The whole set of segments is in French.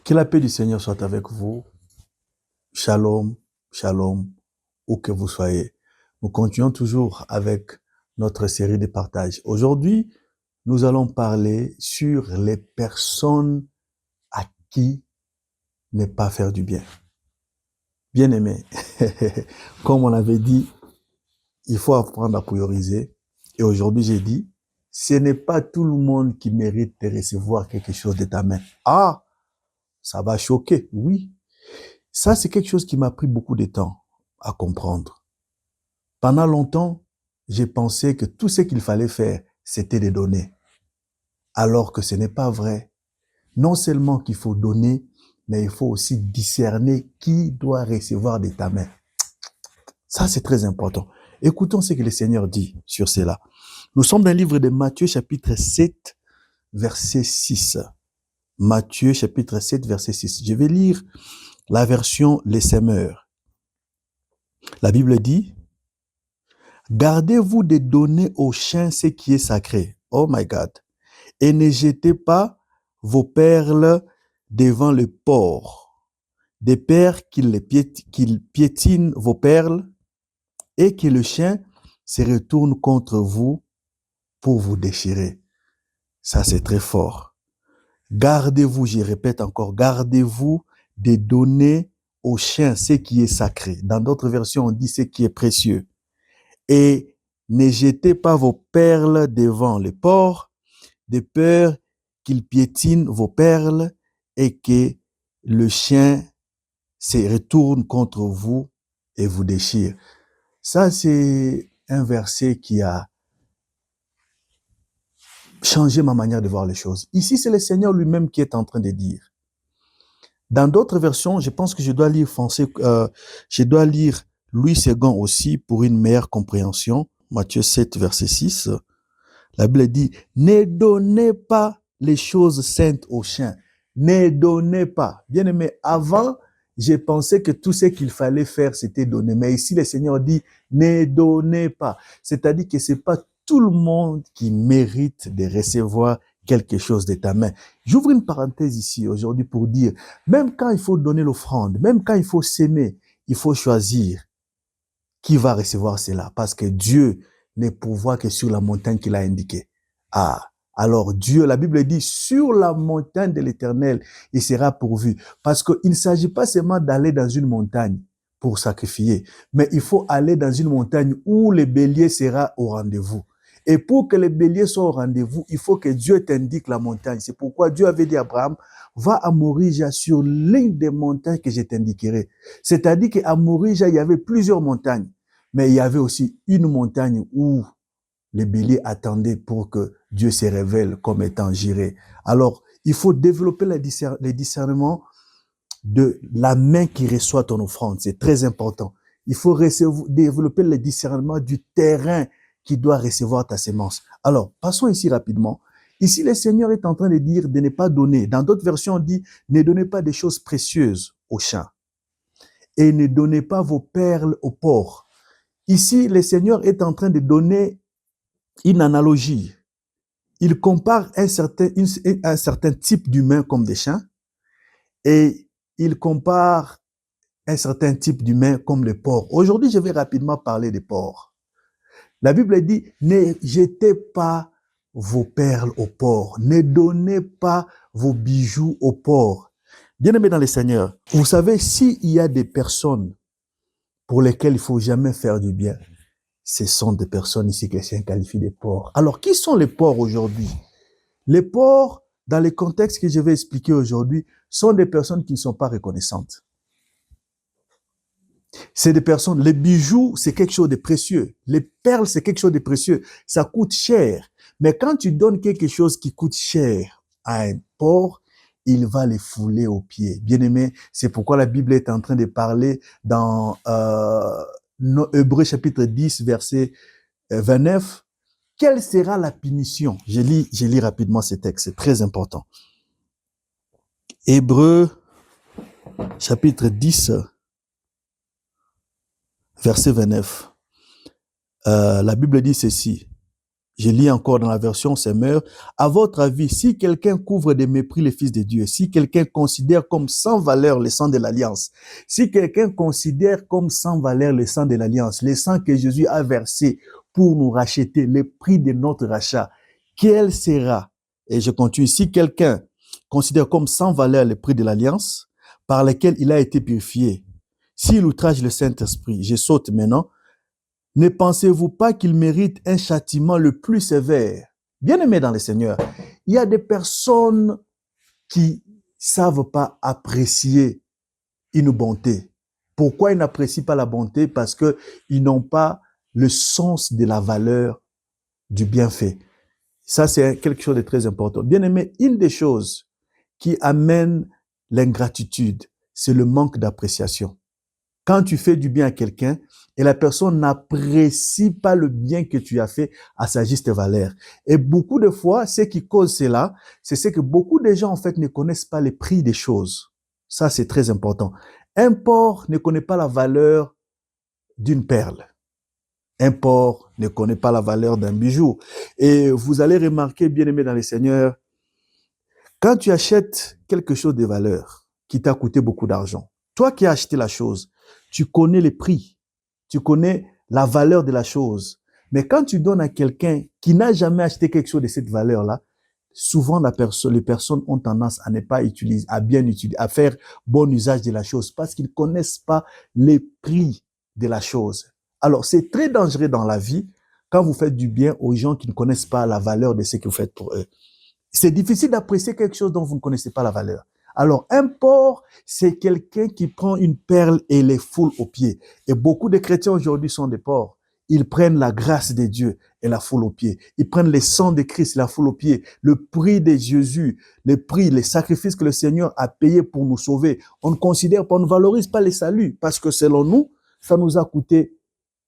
Que la paix du Seigneur soit avec vous. Shalom, shalom, où que vous soyez. Nous continuons toujours avec notre série de partages. Aujourd'hui, nous allons parler sur les personnes à qui ne pas faire du bien. Bien-aimés, comme on avait dit, il faut apprendre à prioriser. Et aujourd'hui, j'ai dit, ce n'est pas tout le monde qui mérite de recevoir quelque chose de ta main. Ah, ça va choquer, oui. Ça, c'est quelque chose qui m'a pris beaucoup de temps à comprendre. Pendant longtemps, j'ai pensé que tout ce qu'il fallait faire, c'était de donner. Alors que ce n'est pas vrai. Non seulement qu'il faut donner, mais il faut aussi discerner qui doit recevoir de ta main. Ça, c'est très important. Écoutons ce que le Seigneur dit sur cela. Nous sommes dans le livre de Matthieu, chapitre 7, verset 6. Matthieu, chapitre 7, verset 6. Je vais lire la version Les Semeurs. La Bible dit, « Gardez-vous de donner aux chiens ce qui est sacré. » Oh my God. « Et ne jetez pas vos perles devant le porc, de peur qu'il piétine vos perles et que le chien se retourne contre vous pour vous déchirer. » Ça, c'est très fort. Gardez-vous, je répète encore, gardez-vous de donner aux chiens ce qui est sacré. Dans d'autres versions, on dit ce qui est précieux. Et ne jetez pas vos perles devant les porcs, de peur qu'ils piétinent vos perles et que le chien se retourne contre vous et vous déchire. Ça, c'est un verset qui a changé ma manière de voir les choses. Ici, c'est le Seigneur lui-même qui est en train de dire. Dans d'autres versions, je pense que je dois lire français, je dois lire Louis II aussi pour une meilleure compréhension. Matthieu 7, verset 6. La Bible dit, ne donnez pas les choses saintes aux chiens. Ne donnez pas. Bien aimé, avant, j'ai pensé que tout ce qu'il fallait faire, c'était donner. Mais ici, le Seigneur dit, ne donnez pas. C'est-à-dire que c'est pas tout le monde qui mérite de recevoir quelque chose de ta main. J'ouvre une parenthèse ici aujourd'hui pour dire, même quand il faut donner l'offrande, même quand il faut s'aimer, il faut choisir qui va recevoir cela. Parce que Dieu ne pourvoit que sur la montagne qu'il a indiquée. Ah, alors Dieu, la Bible dit, sur la montagne de l'Éternel, il sera pourvu. Parce qu'il ne s'agit pas seulement d'aller dans une montagne pour sacrifier, mais il faut aller dans une montagne où le bélier sera au rendez-vous. Et pour que le bélier soit au rendez-vous, il faut que Dieu t'indique la montagne. C'est pourquoi Dieu avait dit à Abraham, va à Morija sur l'une des montagnes que je t'indiquerai. C'est-à-dire qu'à Morija, il y avait plusieurs montagnes, mais il y avait aussi une montagne où les béliers attendaient pour que Dieu se révèle comme étant Jireh. Alors, il faut développer le discernement de la main qui reçoit ton offrande. C'est très important. Il faut développer le discernement du terrain qui doit recevoir ta sémence. Alors, passons ici rapidement. Ici, le Seigneur est en train de dire de ne pas donner. Dans d'autres versions, on dit ne donnez pas des choses précieuses aux chiens et ne donnez pas vos perles aux porcs. Ici, le Seigneur est en train de donner une analogie. Il compare un certain type d'humain comme des chiens et il compare un certain type d'humain comme les porcs. Aujourd'hui, je vais rapidement parler des porcs. La Bible dit, ne jetez pas vos perles aux porcs, ne donnez pas vos bijoux aux porcs. Bien-aimés dans le Seigneur, vous savez, s'il y a des personnes pour lesquelles il ne faut jamais faire du bien, ce sont des personnes ici que le Seigneur qualifie de porcs. Alors, qui sont les porcs aujourd'hui? Les porcs, dans le contexte que je vais expliquer aujourd'hui, sont des personnes qui ne sont pas reconnaissantes. C'est des personnes, les bijoux, c'est quelque chose de précieux. Les perles, c'est quelque chose de précieux. Ça coûte cher. Mais quand tu donnes quelque chose qui coûte cher à un porc, il va les fouler aux pieds. Bien aimé, c'est pourquoi la Bible est en train de parler dans Hébreux chapitre 10, verset 29. Quelle sera la punition? Je lis rapidement ce texte, c'est très important. Hébreux chapitre 10, verset 29. La Bible dit ceci. Je lis encore dans la version Semeur. À votre avis, si quelqu'un couvre de mépris les fils de Dieu, si quelqu'un considère comme sans valeur le sang de l'alliance, si quelqu'un considère comme sans valeur le sang de l'alliance, le sang que Jésus a versé pour nous racheter, le prix de notre rachat, quel sera, et je continue, si quelqu'un considère comme sans valeur le prix de l'alliance par lequel il a été purifié, s'il outrage le Saint-Esprit, je saute maintenant, ne pensez-vous pas qu'il mérite un châtiment le plus sévère? Bien-aimés dans le Seigneur, il y a des personnes qui savent pas apprécier une bonté. Pourquoi ils n'apprécient pas la bonté? Parce que ils n'ont pas le sens de la valeur du bienfait. Ça, c'est quelque chose de très important. Bien-aimé, une des choses qui amène l'ingratitude, c'est le manque d'appréciation. Quand tu fais du bien à quelqu'un et la personne n'apprécie pas le bien que tu as fait à sa juste valeur. Et beaucoup de fois, ce qui cause cela, c'est que beaucoup de gens, en fait, ne connaissent pas les prix des choses. Ça, c'est très important. Un porc ne connaît pas la valeur d'une perle. Un porc ne connaît pas la valeur d'un bijou. Et vous allez remarquer, bien aimé dans les Seigneurs, quand tu achètes quelque chose de valeur qui t'a coûté beaucoup d'argent, toi qui as acheté la chose, tu connais les prix, tu connais la valeur de la chose. Mais quand tu donnes à quelqu'un qui n'a jamais acheté quelque chose de cette valeur-là, souvent les personnes ont tendance à ne pas utiliser, à bien utiliser, à faire bon usage de la chose parce qu'ils ne connaissent pas les prix de la chose. Alors, c'est très dangereux dans la vie quand vous faites du bien aux gens qui ne connaissent pas la valeur de ce que vous faites pour eux. C'est difficile d'apprécier quelque chose dont vous ne connaissez pas la valeur. Alors, un porc, c'est quelqu'un qui prend une perle et les foule aux pieds. Et beaucoup de chrétiens aujourd'hui sont des porcs. Ils prennent la grâce de Dieu et la foule aux pieds. Ils prennent le sang de Christ et la foule aux pieds. Le prix de Jésus, le prix, les sacrifices que le Seigneur a payés pour nous sauver. On ne considère pas, on ne valorise pas les saluts parce que selon nous, ça nous a coûté,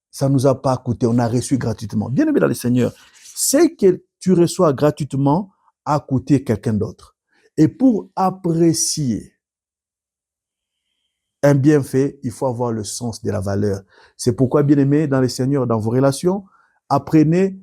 ça nous a pas coûté, on a reçu gratuitement. Bien aimé dans le Seigneur, c'est que tu reçois gratuitement à coûter quelqu'un d'autre. Et pour apprécier un bienfait, il faut avoir le sens de la valeur. C'est pourquoi, bien aimé, dans le Seigneur, dans vos relations, apprenez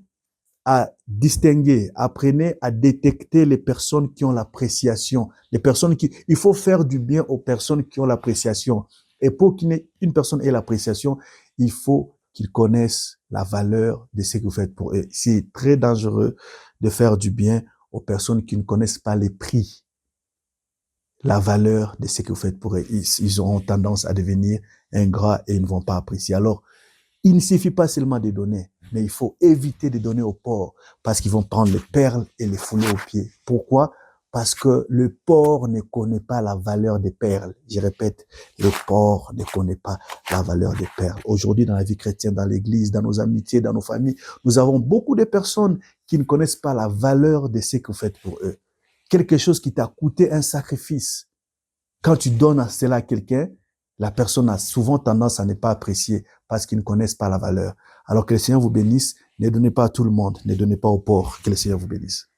à distinguer, apprenez à détecter les personnes qui ont l'appréciation. Il faut faire du bien aux personnes qui ont l'appréciation. Et pour qu'une personne ait l'appréciation, il faut qu'ils connaissent la valeur de ce que vous faites pour eux. C'est très dangereux de faire du bien aux personnes qui ne connaissent pas les prix, la valeur de ce que vous faites pour eux. Ils auront tendance à devenir ingrats et ils ne vont pas apprécier. Alors, il ne suffit pas seulement de donner, mais il faut éviter de donner aux porcs parce qu'ils vont prendre les perles et les fouler aux pieds. Pourquoi? Parce que le porc ne connaît pas la valeur des perles. Je répète, le porc ne connaît pas la valeur des perles. Aujourd'hui, dans la vie chrétienne, dans l'église, dans nos amitiés, dans nos familles, nous avons beaucoup de personnes qui ne connaissent pas la valeur de ce que vous faites pour eux. Quelque chose qui t'a coûté un sacrifice. Quand tu donnes cela à quelqu'un, la personne a souvent tendance à ne pas apprécier parce qu'ils ne connaissent pas la valeur. Alors que le Seigneur vous bénisse, ne donnez pas à tout le monde, ne donnez pas aux pauvres. Que le Seigneur vous bénisse.